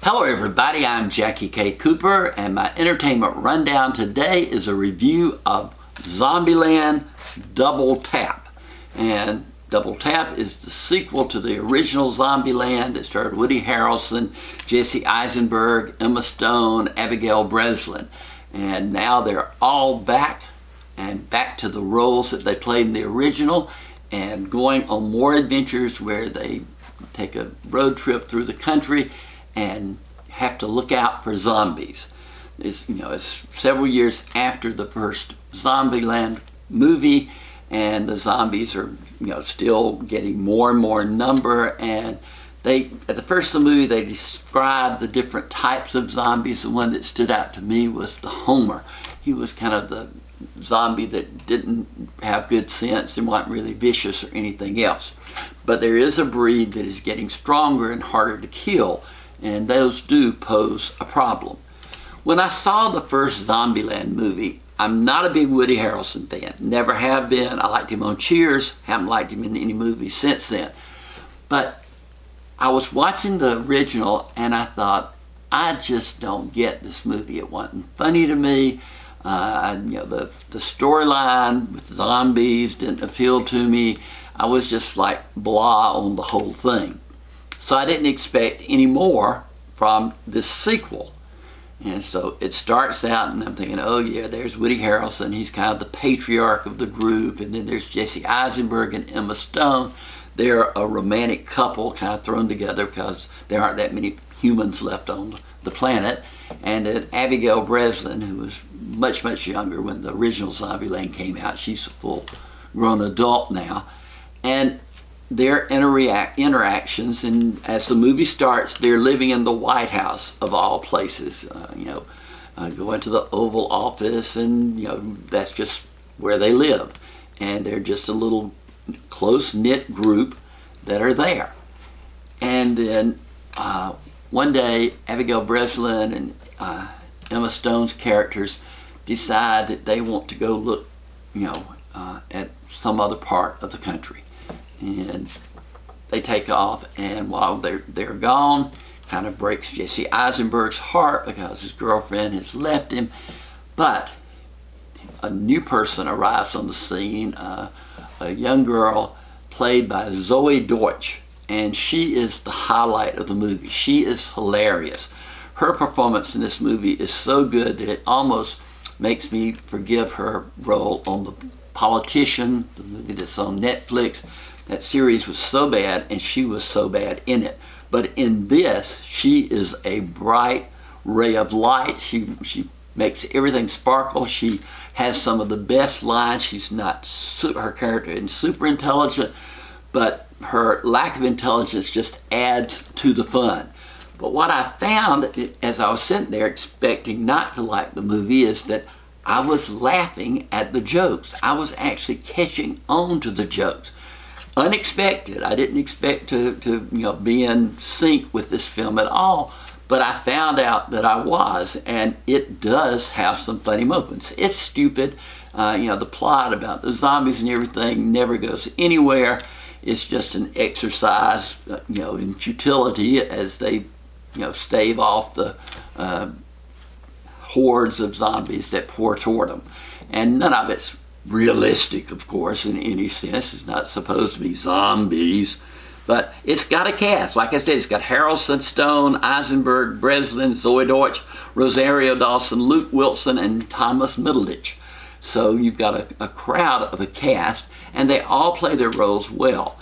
Hello everybody, I'm Jackiekcooper, and my entertainment rundown today is a review of Zombieland Double Tap. And Double Tap is the sequel to the original Zombieland that starred Woody Harrelson, Jesse Eisenberg, Emma Stone, Abigail Breslin. And now they're all back to the roles that they played in the original and going on more adventures where they take a road trip through the country and have to look out for zombies. It's several years after the first Zombieland movie, and the zombies are still getting more and more in number. And at the first of the movie, they described the different types of zombies. The one that stood out to me was the Homer. He was kind of the zombie that didn't have good sense and wasn't really vicious or anything else. But there is a breed that is getting stronger and harder to kill, and those do pose a problem. When I saw the first Zombieland movie, I'm not a big Woody Harrelson fan. Never have been. I liked him on Cheers. Haven't liked him in any movie since then. But I was watching the original and I thought, I just don't get this movie. It wasn't funny to me. The storyline with zombies didn't appeal to me. I was just like blah on the whole thing. So I didn't expect any more from this sequel. And so it starts out and I'm thinking, oh yeah, there's Woody Harrelson. He's kind of the patriarch of the group. And then there's Jesse Eisenberg and Emma Stone. They're a romantic couple kind of thrown together because there aren't that many humans left on the planet. And then Abigail Breslin, who was much, much younger when the original Zombieland came out. She's a full-grown adult now. And their interactions, and as the movie starts, they're living in the White House of all places. Going to the Oval Office, and that's just where they live. And they're just a little close-knit group that are there. And then one day, Abigail Breslin and Emma Stone's characters decide that they want to go look, at some other part of the country. And they take off, and while they're gone, kind of breaks Jesse Eisenberg's heart because his girlfriend has left him. But a new person arrives on the scene, a young girl played by Zoe Deutsch, and she is the highlight of the movie. She is hilarious. Her performance in this movie is so good that it almost makes me forgive her role on The Politician, the movie that's on Netflix. That series was so bad, and she was so bad in it. But in this, she is a bright ray of light. She makes everything sparkle. She has some of the best lines. She's not, her character isn't super intelligent, but her lack of intelligence just adds to the fun. But what I found as I was sitting there expecting not to like the movie is that I was laughing at the jokes. I was actually catching on to the jokes. Unexpected. I didn't expect to be in sync with this film at all, but I found out that I was, and it does have some funny moments. It's stupid. The plot about the zombies and everything never goes anywhere. It's just an exercise, in futility as they, stave off the hordes of zombies that pour toward them. And none of it's realistic, of course, in any sense. It's not supposed to be zombies, but it's got a cast. Like I said, it's got Harrelson, Stone, Eisenberg, Breslin, Zoe Deutsch, Rosario Dawson, Luke Wilson, and Thomas Middleditch. So you've got a crowd of a cast, and they all play their roles well.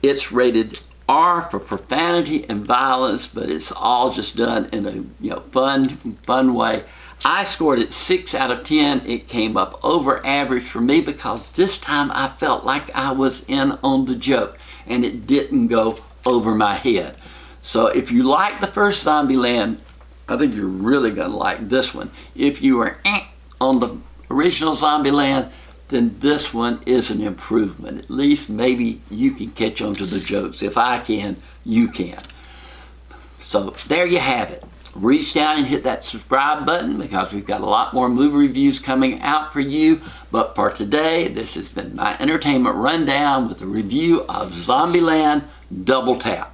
It's rated R for profanity and violence, but it's all just done in a fun way. I scored it 6 out of 10. It came up over average for me because this time I felt like I was in on the joke and it didn't go over my head. So if you like the first Zombieland, I think you're really going to like this one. If you are on the original Zombieland, then this one is an improvement. At least maybe you can catch on to the jokes. If I can, you can. So there you have it. Reach down and hit that subscribe button because we've got a lot more movie reviews coming out for you. But for today, this has been my entertainment rundown with a review of Zombieland Double Tap.